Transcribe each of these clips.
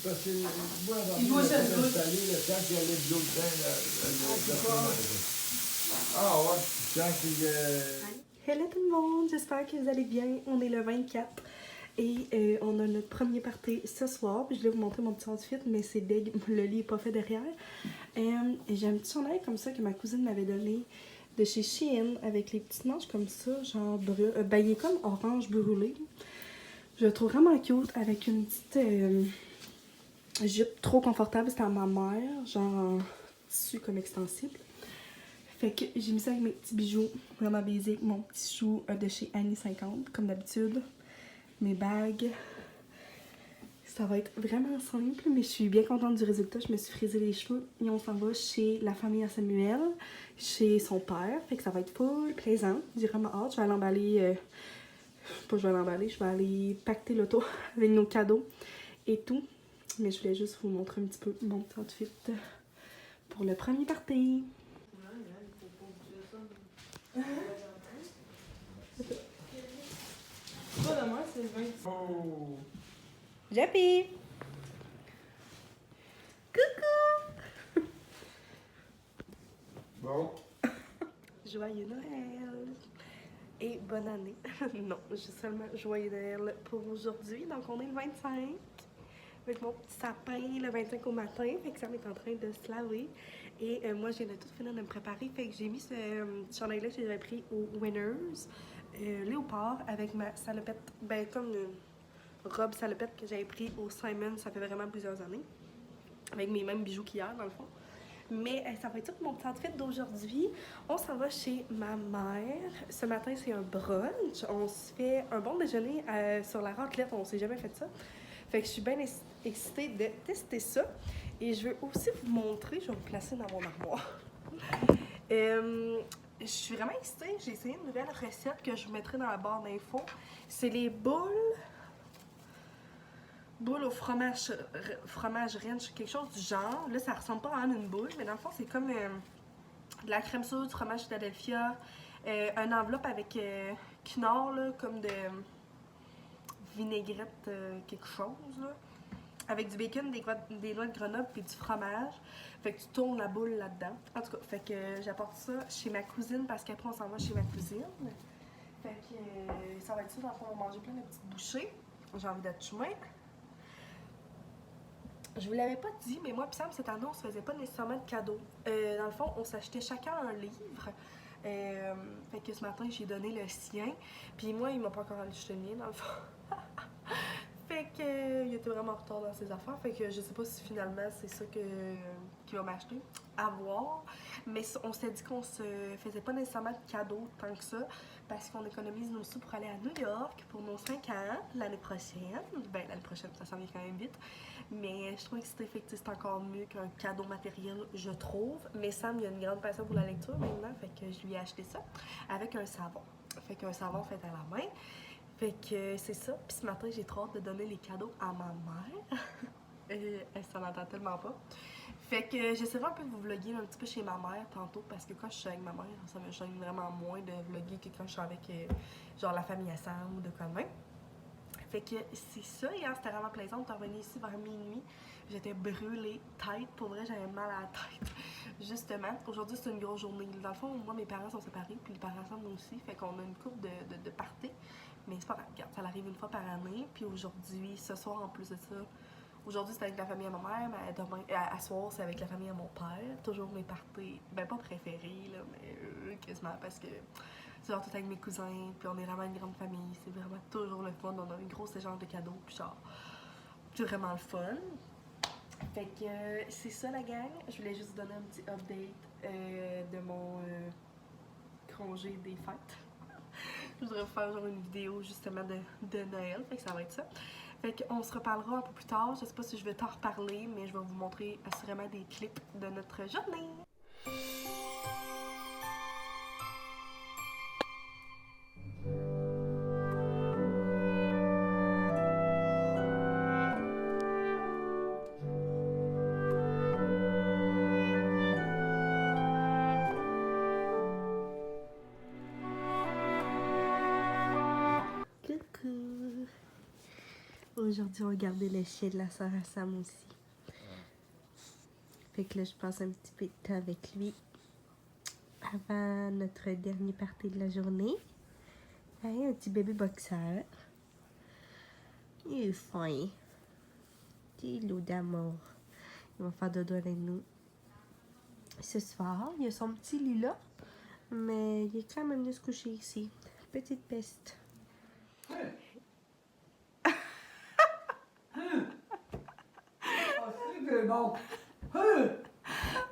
parce que moi, avant Il doit de s'être installé, quand il allait de l'autre ah ouais, quand il... Hello tout le monde, j'espère que vous allez bien. On est le 24 et on a notre premier party ce soir. Puis je vais vous montrer mon petit outfit, mais c'est deg, le lit n'est pas fait derrière. J'ai un petit chandail comme ça que ma cousine m'avait donné de chez Shein avec les petites manches comme ça, genre brûlé. Ben, il est comme orange brûlé. Je le trouve vraiment cute avec une petite jupe trop confortable. C'était à ma mère, genre en tissu comme extensible. Fait que j'ai mis ça avec mes petits bijoux, vraiment basic, mon petit chou de chez Annie 50, comme d'habitude. Mes bagues. Ça va être vraiment simple, mais je suis bien contente du résultat. Je me suis frisé les cheveux et on s'en va chez la famille à Samuel, chez son père. Fait que ça va être full plaisant. J'ai vraiment hâte. Je vais aller emballer, pas je vais l'emballer, je vais aller pacter l'auto avec nos cadeaux et tout. Mais je voulais juste vous montrer un petit peu mon petit outfit pour le premier party. Pas de moi, c'est 20. Oh! Jappy! Coucou! Bon. Joyeux Noël! Et bonne année! Non, j'ai seulement joyeux Noël pour aujourd'hui. Donc on est le 25 avec mon petit sapin le 25 au matin. Fait que ça est en train de se laver. Et moi, je viens de tout finir de me préparer. Fait que j'ai mis ce petit chandail-là que j'avais pris au Winners léopard avec ma salopette. Ben, comme une robe salopette que j'avais pris au Simon. Ça fait vraiment plusieurs années. Avec mes mêmes bijoux qu'hier, dans le fond. Mais ça va être tout mon petit outfit d'aujourd'hui. On s'en va chez ma mère. Ce matin, c'est un brunch. On se fait un bon déjeuner sur la raclette. On s'est jamais fait ça. Fait que je suis bien excitée de tester ça. Et je veux aussi vous montrer, je vais vous placer dans mon armoire. Je suis vraiment excitée. J'ai essayé une nouvelle recette que je vous mettrai dans la barre d'infos. C'est les boules au fromage ranch, quelque chose du genre. Là, ça ressemble pas à une boule, mais dans le fond, c'est comme de la crème sous, du fromage Philadelphia, une enveloppe avec knorr, là, comme de vinaigrette quelque chose, là, avec du bacon, des noix de Grenoble puis du fromage. Fait que tu tournes la boule là-dedans. En tout cas, fait que j'apporte ça chez ma cousine parce qu'après, on s'en va chez ma cousine. Fait que ça va être ça, dans le fond, on va manger plein de petites bouchées. J'ai envie d'être chemin. Je vous l'avais pas dit, mais moi et Sam, cette année, on se faisait pas nécessairement de cadeaux. Dans le fond, on s'achetait chacun un livre. Fait que ce matin, j'ai donné le sien. Puis moi, il m'a pas encore acheté le mien, dans le fond. Fait que il était vraiment en retard dans ses affaires. Fait que je sais pas si finalement c'est ça qu'il va m'acheter. À voir. Mais on s'est dit qu'on se faisait pas nécessairement de cadeaux tant que ça. Parce qu'on économise nos sous pour aller à New York pour nos 5 ans l'année prochaine. Ben l'année prochaine, ça s'en vient quand même vite. Mais je trouve que c'est encore mieux qu'un cadeau matériel, je trouve. Mais Sam, il a une grande passion pour la lecture maintenant. Fait que je lui ai acheté ça avec un savon. Fait qu'un savon fait à la main. Fait que c'est ça. Puis ce matin, j'ai trop hâte de donner les cadeaux à ma mère. Elle s'en entend tellement pas. Fait que j'essaierai un peu de vous vlogger un petit peu chez ma mère tantôt parce que quand je suis avec ma mère, ça me gêne vraiment moins de vlogger que quand je suis avec genre la famille à Sam ou de quoi de même. Fait que c'est ça. Hier, c'était vraiment plaisant. On est revenu ici vers minuit. J'étais brûlée tête. Pour vrai, j'avais mal à la tête. Justement, aujourd'hui, c'est une grosse journée. Dans le fond, moi, mes parents sont séparés, puis les parents ensemble aussi. Fait qu'on a une couple de parties. Mais c'est pas grave, regarde, ça arrive une fois par année. Puis aujourd'hui, ce soir, en plus de ça, aujourd'hui, c'est avec la famille à ma mère, mais demain, à soir, c'est avec la famille à mon père. Toujours mes parties, ben pas préférées, là, mais quasiment parce que c'est genre tout avec mes cousins, puis on est vraiment une grande famille. C'est vraiment toujours le fun. On a une grosse échange de cadeaux, puis genre, c'est vraiment le fun. Fait que c'est ça la gang. Je voulais juste vous donner un petit update de mon congé des fêtes. Je voudrais vous faire genre une vidéo justement de Noël, fait que ça va être ça. Fait qu'on se reparlera un peu plus tard, je sais pas si je vais t'en reparler, mais je vais vous montrer assurément des clips de notre journée. aujourd'hui, on regardait le chien de la sœur à Sam aussi. Fait que là, je passe un petit peu de temps avec lui avant notre dernier party de la journée. Hey, un petit bébé boxeur. Il est fin. Petit loup d'amour. Il va faire dodo avec nous. Ce soir, il y a son petit lit là, mais il est quand même venu se coucher ici. Petite peste.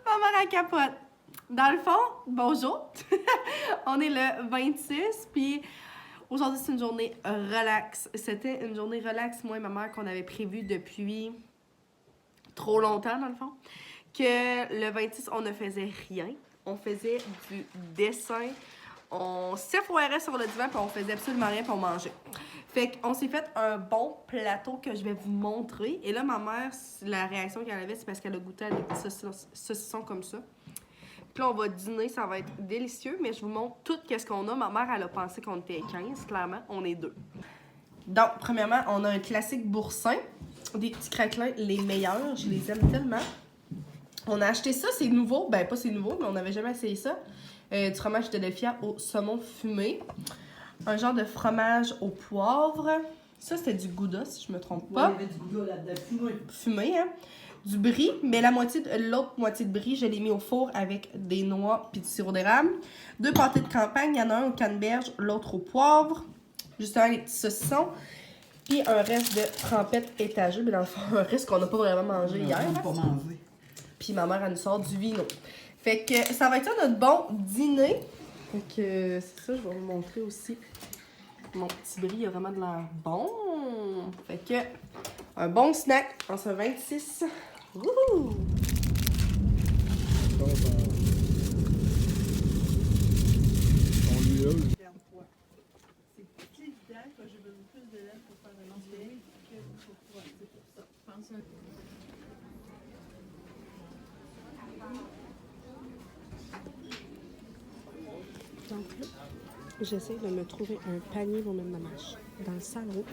Maman à capote. Dans le fond, bonjour. On est le 26, puis aujourd'hui, c'est une journée relax. C'était une journée relax, moi et ma mère, qu'on avait prévue depuis trop longtemps, dans le fond. Que le 26, on ne faisait rien. On faisait du dessin. On s'effoirait sur le divan, puis on faisait absolument rien, puis on mangeait. Fait qu'on s'est fait un bon plateau que je vais vous montrer. Et là, ma mère, la réaction qu'elle avait, c'est parce qu'elle a goûté à des petits saucissons comme ça. Puis là, on va dîner, ça va être délicieux, mais je vous montre tout ce qu'on a. Ma mère, elle a pensé qu'on était 15, clairement. On est 2. Donc, premièrement, on a un classique boursin. Des petits craquelins, les meilleurs. Je les aime tellement. On a acheté ça, c'est nouveau. Ben, pas c'est nouveau, mais on n'avait jamais essayé ça. Du fromage Philadelphia au saumon fumé. Un genre de fromage au poivre. Ça, c'était du Gouda, si je me trompe pas. Ouais, il y avait du Gouda là-dedans, fumé. Fumé, hein. Du brie, mais l'autre moitié de brie, je l'ai mis au four avec des noix puis du sirop d'érable. 2 pâtés de campagne, il y en a un au canneberge, l'autre au poivre. Justement, les petits saucissons. Puis un reste de trempette étagée, mais dans le fond, un reste qu'on n'a pas vraiment mangé hier. On n'a pas mangé. Puis ma mère, elle nous sort du vino. Fait que ça va être ça notre bon dîner. Fait que c'est ça, je vais vous montrer aussi. Mon petit brie, il a vraiment de l'air bon. Fait que un bon snack en ce 26. Wouhou! On lui a. C'est plus évident que j'ai besoin plus de laine pour faire un ensemble que pour toi. C'est pour ça. Je pense un Donc là, j'essaie de me trouver un panier pour mettre ma mâche dans le salon.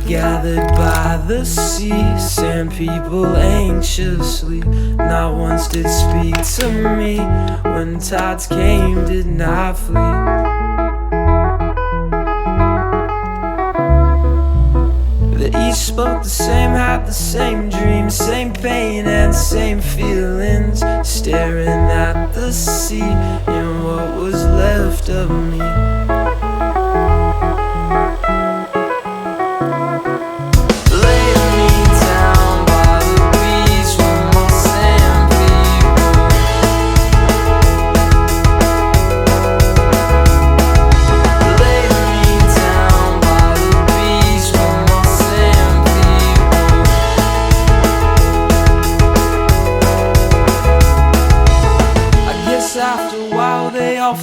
Gathered by the sea, sand people anxiously. Not once did speak to me. When tides came, did not flee. They each spoke the same, had the same dreams, same pain and same feelings. Staring at the sea and what was left of me.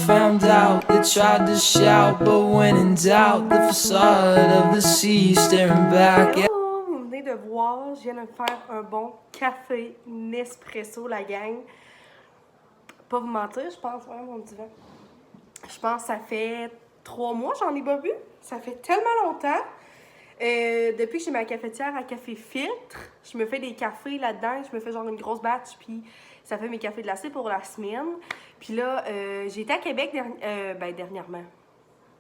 Found out, they tried to shout, but when in doubt, the facade of the sea staring back at. Oh, vous venez de voir, je viens de me faire un bon café Nespresso, la gang. Pas vous mentir, je pense, ouais, mon divan. Je pense que ça fait 3 mois, j'en ai pas bu. Ça fait tellement longtemps. Depuis que j'ai ma cafetière à café filtre, je me fais des cafés là-dedans. Je me fais genre une grosse batch, puis ça fait mes cafés glacés pour la semaine. Puis là, j'ai été à Québec dernièrement.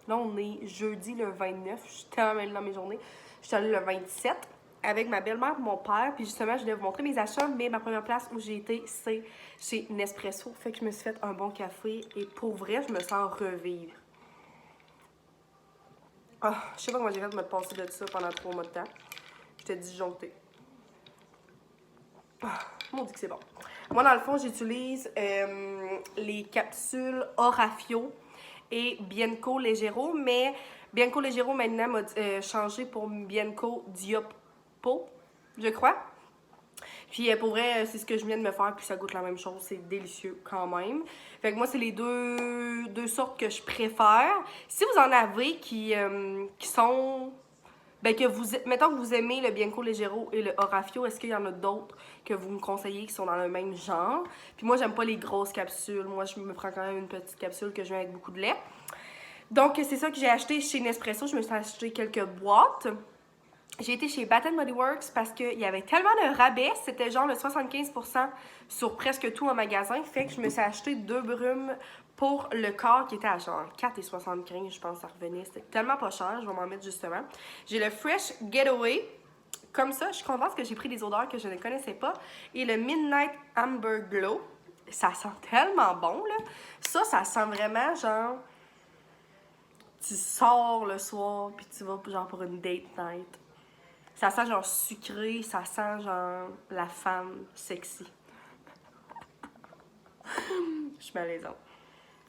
Là, on est jeudi le 29. Je suis tellement mêlée dans mes journées. Je suis allée le 27 avec ma belle-mère et mon père. Puis justement, je voulais vous montrer mes achats. Mais ma première place où j'ai été, c'est chez Nespresso. Fait que je me suis fait un bon café. Et pour vrai, je me sens revivre. Ah, je sais pas comment j'ai fait de me passer de ça pendant 3 mois de temps. J'étais disjonctée. Ah, mon Dieu que c'est bon. Moi, dans le fond, j'utilise les capsules Orafio et Bianco Leggero, mais Bianco Leggero maintenant m'a changé pour Bianco Diopo. je crois. Puis pour vrai, c'est ce que je viens de me faire, puis ça goûte la même chose, c'est délicieux quand même. Fait que moi, c'est les deux sortes que je préfère. Si vous en avez qui sont... Ben que vous... Mettons que vous aimez le Bianco Leggero et le Orafio, est-ce qu'il y en a d'autres que vous me conseillez qui sont dans le même genre? Puis moi, j'aime pas les grosses capsules. Moi, je me prends quand même une petite capsule que je mets avec beaucoup de lait. Donc, c'est ça que j'ai acheté chez Nespresso. Je me suis acheté quelques boîtes. J'ai été chez Bath & Body Works parce qu'il y avait tellement de rabais. C'était genre le 75% sur presque tout en magasin. Fait que je me suis acheté 2 brumes pour le corps qui était à genre 4,75$, je pense, ça revenait. C'était tellement pas cher. Je vais m'en mettre justement. J'ai le Fresh Getaway. Comme ça, je suis contente que j'ai pris des odeurs que je ne connaissais pas. Et le Midnight Amber Glow. Ça sent tellement bon, là. Ça sent vraiment genre... Tu sors le soir, puis tu vas genre pour une date night. Ça sent genre sucré, ça sent genre la femme sexy. Je suis malaisante.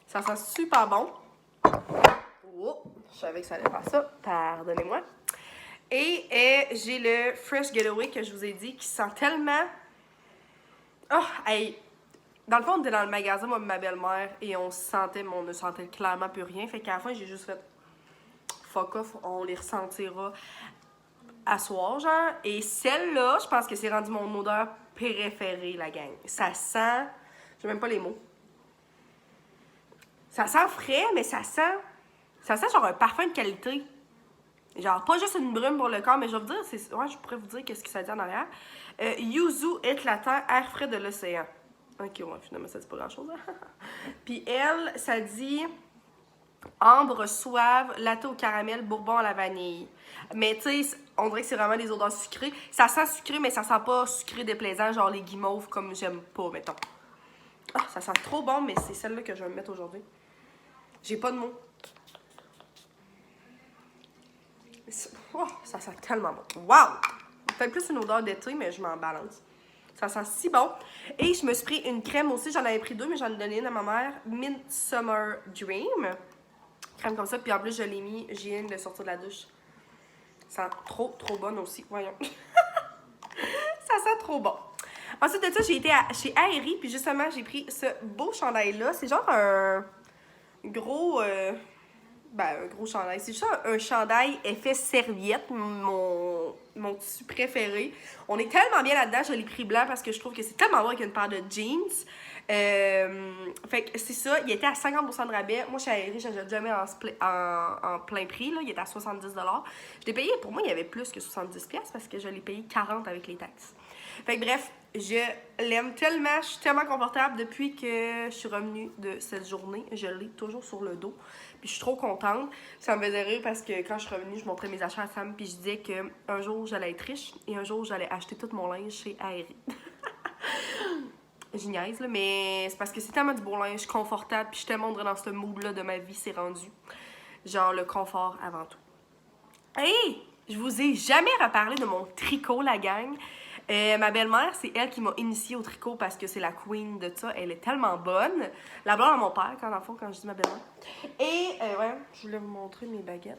Ça sent super bon. Oh, je savais que ça allait faire ça. Pardonnez-moi. Et j'ai le Fresh Getaway que je vous ai dit qui sent tellement... Oh, hey! Dans le fond, on était dans le magasin, moi et ma belle-mère, et on sentait, mais on ne sentait clairement plus rien. Fait qu'à la fin, j'ai juste fait fuck off, on les ressentira à soir, genre. Et celle-là, je pense que c'est rendu mon odeur préférée, la gang. Ça sent... J'ai même pas les mots. Ça sent frais, mais ça sent genre un parfum de qualité. Genre, pas juste une brume pour le corps, mais je vais vous dire, ouais, je pourrais vous dire qu'est-ce que ça dit en arrière. Yuzu éclatant, air frais de l'océan. Ok, ouais, finalement, ça dit pas grand-chose. Puis elle, ça dit ambre suave, latte au caramel, bourbon à la vanille. Mais tu sais, on dirait que c'est vraiment des odeurs sucrées. Ça sent sucré, mais ça sent pas sucré déplaisant, genre les guimauves comme j'aime pas, mettons. Ah, ça sent trop bon, mais c'est celle-là que je vais me mettre aujourd'hui. J'ai pas de mots. Oh, ça sent tellement bon. Wow! Peut-être plus une odeur d'été, mais je m'en balance. Ça sent si bon. Et je me suis pris une crème aussi. J'en avais pris 2, mais j'en ai donné une à ma mère. Midsummer Dream. Crème comme ça. Puis en plus, je l'ai mis. J'ai viens de sortir de la douche. Ça sent trop, trop bonne aussi. Voyons. Ça sent trop bon. Ensuite de ça, j'ai été chez Aérie. Puis justement, j'ai pris ce beau chandail-là. C'est genre un gros... un gros chandail. C'est juste un chandail effet serviette, mon tissu préféré. On est tellement bien là-dedans, je l'ai pris blanc parce que je trouve que c'est tellement bon avec une paire de jeans. Fait que c'est ça, il était à 50% de rabais. Moi, chez Aérie, je n'achète jamais en plein prix, là. Il était à 70$. Je l'ai payé, pour moi, il y avait plus que 70$ parce que je l'ai payé 40$ avec les taxes. Fait que bref, je l'aime tellement, je suis tellement confortable depuis que je suis revenue de cette journée. Je l'ai toujours sur le dos. Puis je suis trop contente. Ça me faisait rire parce que quand je suis revenue, je montrais mes achats à Sam. Puis je disais qu'un jour, j'allais être riche et un jour, j'allais acheter tout mon linge chez Aérie. Je niaise, là, mais c'est parce que c'est tellement du beau linge confortable. Puis je suis tellement dans ce mood-là de ma vie, c'est rendu. Genre le confort avant tout. Hey! Je vous ai jamais reparlé de mon tricot, la gang. Ma belle-mère, c'est elle qui m'a initiée au tricot parce que c'est la queen de ça. Elle est tellement bonne. La blonde à mon père, quand dans le fond, quand je dis ma belle-mère. Et, ouais, je voulais vous montrer mes baguettes.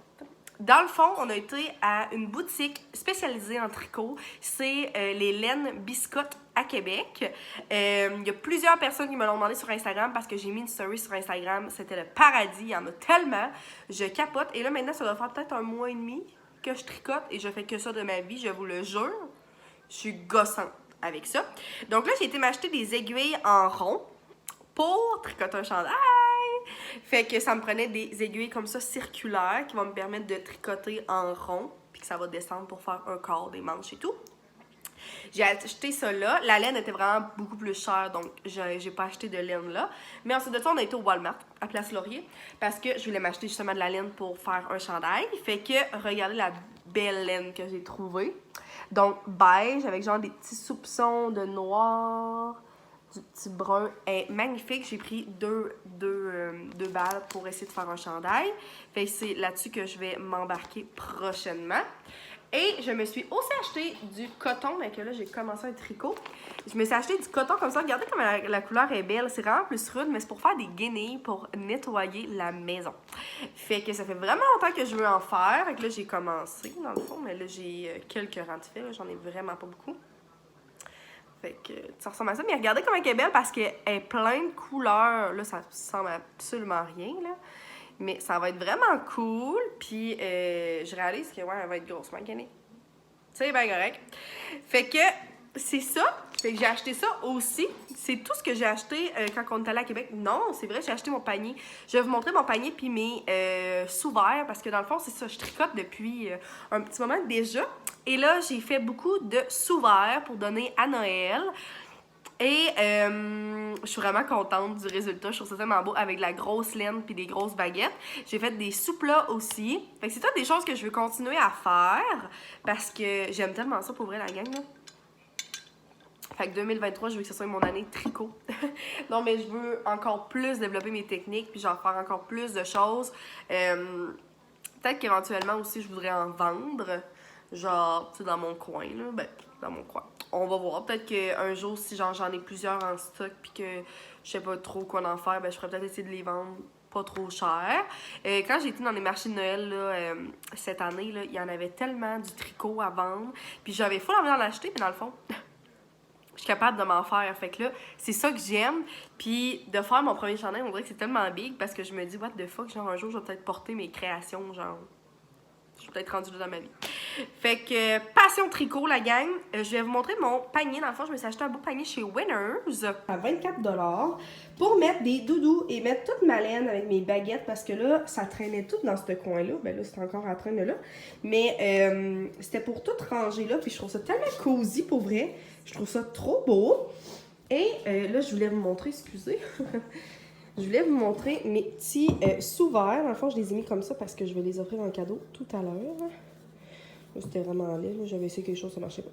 Dans le fond, on a été à une boutique spécialisée en tricot. C'est les laines Biscotte à Québec. Il y a plusieurs personnes qui me l'ont demandé sur Instagram parce que j'ai mis une story sur Instagram. C'était le paradis. Il y en a tellement. Je capote. Et là, maintenant, ça doit faire peut-être 1 mois et demi que je tricote et je fais que ça de ma vie, je vous le jure. Je suis gossante avec ça. Donc là, j'ai été m'acheter des aiguilles en rond pour tricoter un chandail. Fait que ça me prenait des aiguilles comme ça circulaires qui vont me permettre de tricoter en rond puis que ça va descendre pour faire un corps, des manches et tout. J'ai acheté ça là. La laine était vraiment beaucoup plus chère, donc j'ai pas acheté de laine là. Mais ensuite de ça, on a été au Walmart, à Place Laurier, parce que je voulais m'acheter justement de la laine pour faire un chandail. Fait que, regardez la belle laine que j'ai trouvée. Donc, beige, avec genre des petits soupçons de noir, du petit brun. Elle est magnifique. J'ai pris deux balles pour essayer de faire un chandail. Fait que c'est là-dessus que je vais m'embarquer prochainement. Et je me suis aussi acheté du coton, mais que là, j'ai commencé un tricot. Je me suis acheté du coton comme ça. Regardez comme la couleur est belle. C'est vraiment plus rude, mais c'est pour faire des guenilles pour nettoyer la maison. Fait que ça fait vraiment longtemps que je veux en faire. Fait que là, j'ai commencé, dans le fond, mais là, j'ai quelques rangs de fil. J'en ai vraiment pas beaucoup. Fait que ça ressemble à ça. Mais regardez comment elle est belle parce qu'elle est plein de couleurs. Là, ça ressemble à absolument rien, là. Mais ça va être vraiment cool. Puis je réalise que, ouais, elle va être grossement gainée. C'est bien correct. Fait que c'est ça. Fait que j'ai acheté ça aussi. C'est tout ce que j'ai acheté quand on est allé à Québec. Non, c'est vrai, j'ai acheté mon panier. Je vais vous montrer mon panier puis mes sous-verts parce que dans le fond, c'est ça. Je tricote depuis un petit moment déjà. Et là, j'ai fait beaucoup de sous-verts pour donner à Noël. Et je suis vraiment contente du résultat. Je trouve ça tellement beau avec de la grosse laine puis des grosses baguettes. J'ai fait des sous-plats aussi. Fait que c'est toutes des choses que je veux continuer à faire parce que j'aime tellement ça pour vrai, la gang, là. Fait que 2023, je veux que ce soit mon année tricot. Non, mais je veux encore plus développer mes techniques puis genre faire encore plus de choses. Peut-être qu'éventuellement aussi, je voudrais en vendre. Genre, tu sais, dans mon coin, là. Ben, dans mon coin. On va voir. Peut-être qu'un jour, si genre j'en ai plusieurs en stock puis que je sais pas trop quoi en faire, ben je pourrais peut-être essayer de les vendre pas trop cher. Quand j'ai été dans les marchés de Noël, là, cette année, là, il y en avait tellement du tricot à vendre. Puis j'avais full envie d'en acheter, mais dans le fond, je suis capable de m'en faire. Fait que là, c'est ça que j'aime. Puis de faire mon premier chandail, on dirait que c'est tellement big parce que je me dis, what the fuck, genre un jour, je vais peut-être porter mes créations, genre... Je suis peut-être rendue là dans ma vie. Fait que, passion tricot, la gang. Je vais vous montrer mon panier. Dans le fond, je me suis acheté un beau panier chez Winners à 24$ pour mettre des doudous et mettre toute ma laine avec mes baguettes parce que là, ça traînait tout dans ce coin-là. Ben là, c'est encore à traîner là. Mais c'était pour tout ranger là. Puis je trouve ça tellement cosy pour vrai. Je trouve ça trop beau. Et là, je voulais vous montrer, excusez. Je voulais vous montrer mes petits sous-verts. Dans le fond, je les ai mis comme ça parce que je vais les offrir en cadeau tout à l'heure. C'était vraiment laid. J'avais essayé quelque chose, ça marchait pas.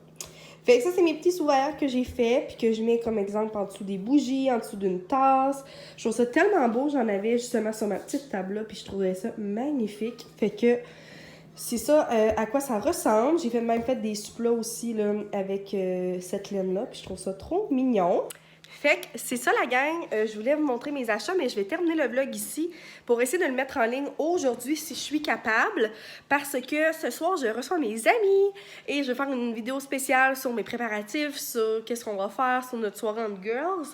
Fait que ça, c'est mes petits sous-verts que j'ai fait puis que je mets comme exemple en dessous des bougies, en dessous d'une tasse. Je trouve ça tellement beau. J'en avais justement sur ma petite table là puis je trouvais ça magnifique. Fait que c'est ça à quoi ça ressemble. J'ai même fait des sous-plats aussi là, avec cette laine-là puis je trouve ça trop mignon. Fait que c'est ça la gang, je voulais vous montrer mes achats, mais je vais terminer le vlog ici pour essayer de le mettre en ligne aujourd'hui si je suis capable, parce que ce soir je reçois mes amis et je vais faire une vidéo spéciale sur mes préparatifs, sur qu'est-ce qu'on va faire sur notre soirée en girls.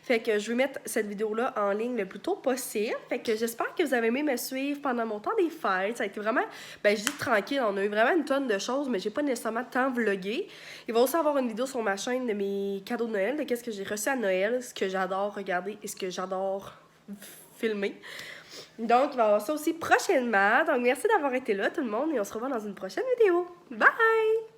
Fait que je vais mettre cette vidéo-là en ligne le plus tôt possible. Fait que j'espère que vous avez aimé me suivre pendant mon temps des fêtes. Ça a été vraiment, ben je dis tranquille, on a eu vraiment une tonne de choses, mais j'ai pas nécessairement tant vlogué. Il va aussi avoir une vidéo sur ma chaîne de mes cadeaux de Noël, de qu'est-ce que j'ai reçu à Noël, ce que j'adore regarder et ce que j'adore filmer. Donc, il va y avoir ça aussi prochainement. Donc, merci d'avoir été là tout le monde et on se revoit dans une prochaine vidéo. Bye!